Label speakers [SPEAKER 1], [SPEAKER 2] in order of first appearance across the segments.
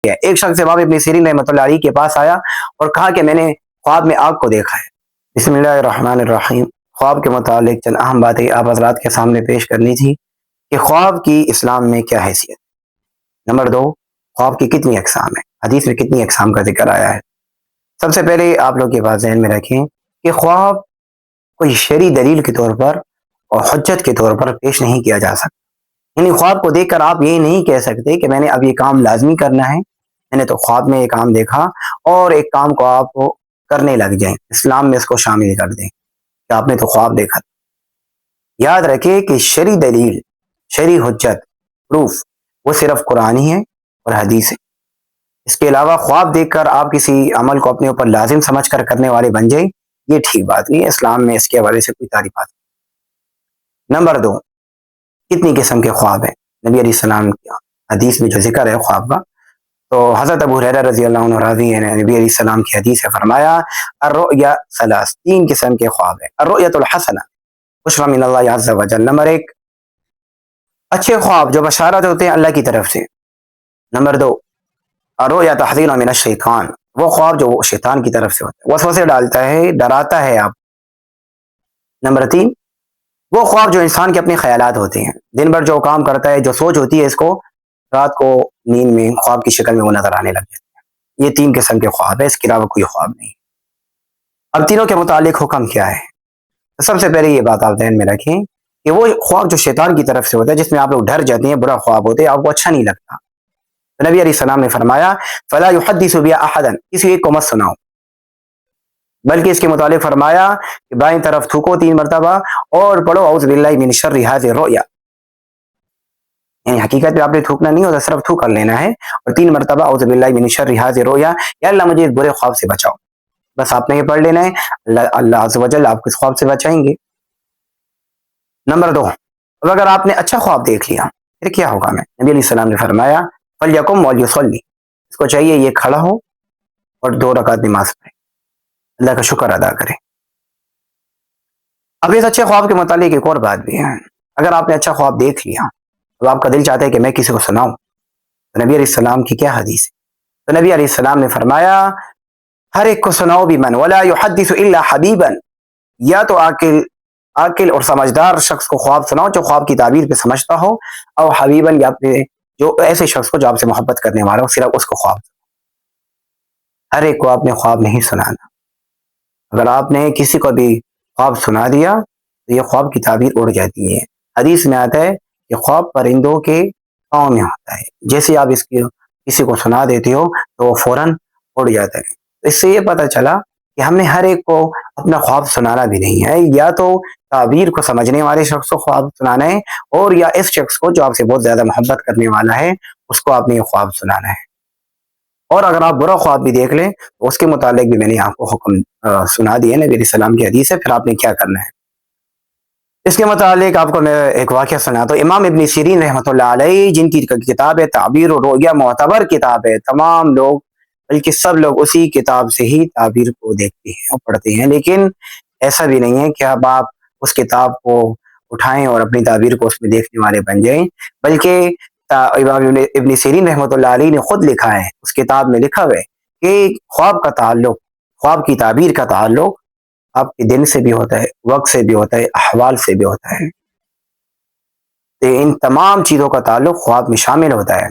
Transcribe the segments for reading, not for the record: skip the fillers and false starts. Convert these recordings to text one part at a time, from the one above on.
[SPEAKER 1] ہے۔ ایک شخص امام ابن سیرین رحمۃ اللہ علیہ کے پاس آیا اور کہا کہ میں نے خواب میں آگ کو دیکھا ہے۔ بسم اللہ الرحمن الرحیم۔ خواب کے متعلق چند اہم باتیں آپ حضرات کے سامنے پیش کرنی تھی کہ خواب کی اسلام میں کیا حیثیت ہے۔ نمبر 2، خواب کی کتنی اقسام ہیں، حدیث میں کتنی اقسام کا ذکر آیا ہے۔ سب سے پہلے آپ لوگ یہ بات ذہن میں رکھیں کہ خواب کوئی شرعی دلیل کے طور پر اور حجت کے طور پر پیش نہیں کیا جا سکتا۔ یعنی خواب کو دیکھ کر آپ یہ نہیں کہہ سکتے کہ میں نے اب یہ کام لازمی کرنا ہے، میں نے تو خواب میں یہ کام دیکھا اور ایک کام کو آپ کو کرنے لگ جائیں، اسلام میں اس کو شامل کر دیں کہ آپ نے تو خواب دیکھا۔ یاد رکھیں کہ شرعی دلیل، شرعی حجت، پروف وہ صرف قرآن ہی ہے اور حدیث ہے۔ اس کے علاوہ خواب دیکھ کر آپ کسی عمل کو اپنے اوپر لازم سمجھ کر کرنے والے بن جائیں، یہ ٹھیک بات نہیں ہے، اسلام میں اس کے حوالے سے کوئی تعریفات نہیں۔ نمبر 2، کتنی قسم کے خواب ہیں۔ نبی علیہ السلام کی حدیث میں جو ذکر ہے خواب کا، تو حضرت ابو ہریرہ رضی اللہ عنہ راوی ہے، نبی علیہ السلام کی حدیث ہے، فرمایا الرؤیا ثلاث، 3 قسم کے خواب ہیں۔ الرؤیۃ الحسنہ بشری من اللہ عز وجل، نمبر 1 اچھے خواب جو بشارت ہوتے ہیں اللہ کی طرف سے۔ نمبر 2 الرؤیا تحذیر من الشیطان، وہ خواب جو شیطان کی طرف سے ہوتا ہے، وسوسے ڈالتا ہے، ڈراتا ہے آپ۔ نمبر 3 وہ خواب جو انسان کے اپنے خیالات ہوتے ہیں، دن بھر جو کام کرتا ہے، جو سوچ ہوتی ہے، اس کو رات کو نیند میں خواب کی شکل میں وہ نظر آنے لگ جاتا ہے۔ یہ 3 قسم کے خواب ہے، اس کے علاوہ کوئی خواب نہیں۔ اب تینوں کے متعلق حکم کیا ہے؟ سب سے پہلے یہ بات آپ ذہن میں رکھیں کہ وہ خواب جو شیطان کی طرف سے ہوتا ہے، جس میں آپ لوگ ڈر جاتے ہیں، برا خواب ہوتے ہیں، آپ کو اچھا نہیں لگتا، تو نبی علیہ السلام نے فرمایا فلا يحدث بها احدا، کسی ایک کو مت سناؤ، بلکہ اس کے متعلق فرمایا کہ بائیں طرف تھوکو 3 مرتبہ اور پڑھو اعوذ باللہ من شر هذه الرؤيا، یعنی حقیقت میں آپ نے تھوکنا نہیں ہوتا، صرف تھوک کر لینا ہے اور 3 مرتبہ اعوذ باللہ من شر هذه الرؤيا، یا اللہ مجھے اس برے خواب سے بچاؤ، بس آپ نے یہ پڑھ لینا ہے، اللہ عز و جل آپ کو اس خواب سے بچائیں گے۔ نمبر 2، اب اگر آپ نے اچھا خواب دیکھ لیا پھر کیا ہوگا؟ میں نبی علیہ السلام نے فرمایا فلیقم ولیصلی، اس کو چاہیے یہ کھڑا ہو اور 2 رکعت نماز پڑھے، اللہ کا شکر ادا کرے۔ اب اس اچھے خواب کے متعلق ایک اور بات بھی ہے، اگر آپ نے اچھا خواب دیکھ لیا تو آپ کا دل چاہتا ہے کہ میں کسی کو سناؤں، تو نبی علیہ السلام کی کیا حدیث ہے؟ تو نبی علیہ السلام نے فرمایا ہر ایک کو سناؤ بھی من ولا يحدث الا حبیبا، یا تو عاقل اور سمجھدار شخص کو خواب سناؤ جو خواب کی تعبیر پہ سمجھتا ہو، اور حبیبا یا جو ایسے شخص کو جو آپ سے محبت کرنے والا ہو، صرف اس کو خواب۔ ہر ایک کو آپ نے خواب نہیں سنانا، اگر آپ نے کسی کو بھی خواب سنا دیا تو یہ خواب کی تعبیر اڑ جاتی ہے۔ حدیث میں آتا ہے کہ خواب پرندوں کے پاؤں میں ہوتا ہے، جیسے آپ کسی کو سنا دیتے ہو تو وہ فوراً اڑ جاتا ہے۔ اس سے یہ پتہ چلا کہ ہم نے ہر ایک کو اپنا خواب سنانا بھی نہیں ہے، یا تو تعبیر کو سمجھنے والے شخص کو خواب سنانا ہے، اور یا اس شخص کو جو آپ سے بہت زیادہ محبت کرنے والا ہے اس کو آپ نے یہ خواب سنانا ہے۔ اور اگر آپ برا خواب بھی دیکھ لیں تو اس کے متعلق بھی میں نے آپ کو حکم سنا دیا نبی علیہ السلام کی حدیث ہے، پھر آپ نے کیا کرنا ہے۔ اس کے متعلق آپ کو میں ایک واقعہ سناتا ہوں۔ امام ابن سیرین رحمۃ اللہ علیہ، جن کی کتاب ہے تعبیر الرؤیا، معتبر کتاب ہے، تمام لوگ بلکہ سب لوگ اسی کتاب سے ہی تعبیر کو دیکھتے ہیں اور پڑھتے ہیں، لیکن ایسا بھی نہیں ہے کہ اب آپ اس کتاب کو اٹھائیں اور اپنی تعبیر کو اس میں دیکھنے والے بن جائیں، بلکہ ابن سیرین رحمۃ اللہ علیہ نے خود لکھا ہے، اس کتاب میں لکھا ہوا ہے کہ خواب کا تعلق، خواب کی تعبیر کا تعلق آپ کے دن سے بھی ہوتا ہے، وقت سے بھی ہوتا ہے، احوال سے بھی ہوتا ہے، تو ان تمام چیزوں کا تعلق خواب میں شامل ہوتا ہے۔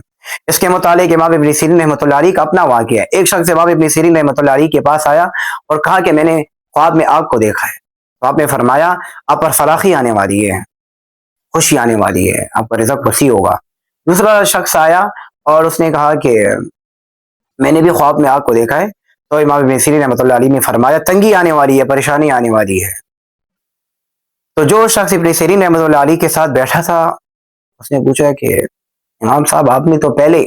[SPEAKER 1] اس کے متعلق امام ابن سیرین رحمۃ اللہ علیہ کا اپنا واقعہ ہے۔ ایک شخص امام ابن سیرین رحمۃ اللہ علیہ کے پاس آیا اور کہا کہ میں نے خواب میں آگ کو دیکھا ہے، تو آپ نے فرمایا آپ پر فراخی آنے والی ہے، خوشی آنے والی ہے، آپ کا رزق وسیع ہوگا۔ دوسرا شخص آیا اور اس نے کہا کہ میں نے بھی خواب میں آگ کو دیکھا ہے، تو امام ابن سیرین رحمۃ اللہ علیہ نے فرمایا تنگی آنے والی ہے، پریشانی آنے والی ہے۔ تو جو شخص ابن سیرین رحمۃ اللہ علیہ کے ساتھ بیٹھا تھا اس نے پوچھا کہ امام صاحب آپ نے تو پہلے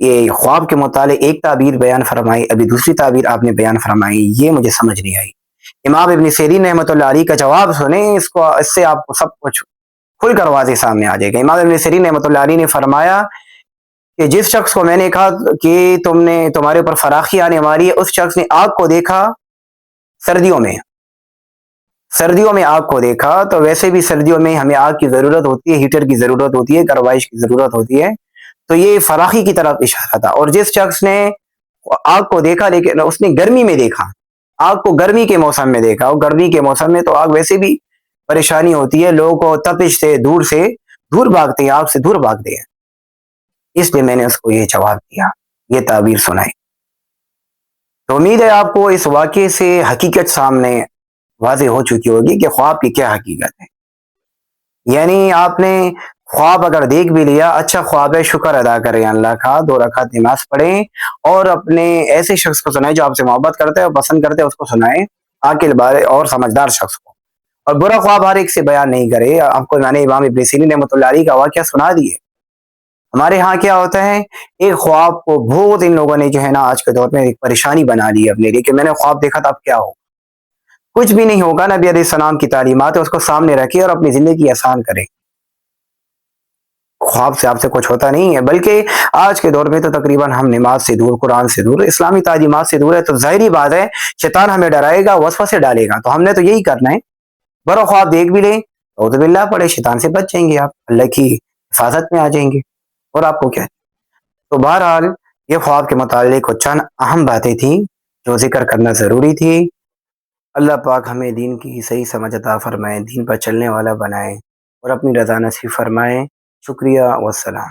[SPEAKER 1] یہ خواب کے متعلق ایک تعبیر بیان فرمائی، ابھی دوسری تعبیر آپ نے بیان فرمائی، یہ مجھے سمجھ نہیں آئی۔ امام ابن سیرین رحمۃ اللہ علیہ کا جواب سنیں، اس سے آپ کو سب کچھ کھل کر واضح سامنے آ جائے گا۔ امام ابن سیرین رحمۃ اللہ علیہ نے فرمایا کہ جس شخص کو میں نے کہا کہ تمہارے اوپر فراخی آنے والی ہے، اس شخص نے آگ کو دیکھا سردیوں میں آگ کو دیکھا، تو ویسے بھی سردیوں میں ہمیں آگ کی ضرورت ہوتی ہے، ہیٹر کی ضرورت ہوتی ہے، گروائش کی ضرورت ہوتی ہے، تو یہ فراخی کی طرف اشارہ تھا. اور جس شخص نے آگ کو دیکھا لیکن اس نے گرمی میں دیکھا, آگ کو گرمی کے موسم میں دیکھا, اور گرمی کے موسم میں تو آگ ویسے بھی پریشانی ہوتی ہے, لوگوں کو تپش سے دور بھاگتے ہیں, آگ سے دور بھاگتے ہیں, اس لیے میں نے اس کو یہ جواب دیا, یہ تعبیر سنائی. تو امید ہے آپ کو اس واقعے سے حقیقت سامنے واضح ہو چکی ہوگی کہ خواب کی کیا حقیقت ہے. یعنی آپ نے خواب اگر دیکھ بھی لیا, اچھا خواب ہے, شکر ادا کریں اللہ کا, 2 رکعت نماز پڑھیں, اور اپنے ایسے شخص کو سنائیں جو آپ سے محبت کرتے ہیں اور پسند کرتے ہیں, اس کو سنائیں, عاقل بالغ اور سمجھدار شخص کو. اور برا خواب ہر ایک سے بیان نہیں کرے. آپ کو میں نے امام ابن سیرین رحمۃ اللہ علیہ کا واقعہ سنا دیے. ہمارے ہاں کیا ہوتا ہے, ایک خواب کو بہت ان لوگوں نے جو ہے نا آج کے دور میں ایک پریشانی بنا لی ہے اپنے لیے, کہ میں نے خواب دیکھا تھا, اب کیا ہو. کچھ بھی نہیں ہوگا, نبی علیہ السلام کی تعلیمات ہے, اس کو سامنے رکھے اور اپنی زندگی آسان کرے. خواب سے آپ سے کچھ ہوتا نہیں ہے, بلکہ آج کے دور میں تو تقریباً ہم نماز سے دور, قرآن سے دور, اسلامی تعلیمات سے دور ہے, تو ظاہری بات ہے شیطان ہمیں ڈرائے گا, وسوسے ڈالے گا. تو ہم نے تو یہی کرنا ہے, برا خواب دیکھ بھی لیں, اعوذ باللہ پڑھے, شیطان سے بچ جائیں گے, آپ اللہ کی حفاظت میں آ جائیں گے. اور آپ کو کیا. تو بہرحال یہ خواب کے متعلق چند اہم باتیں تھیں جو ذکر کرنا ضروری تھی. اللہ پاک ہمیں دین کی صحیح سمجھ عطا فرمائے, دین پر چلنے والا بنائے, اور اپنی رضا نصیب فرمائے. شکریہ والسلام.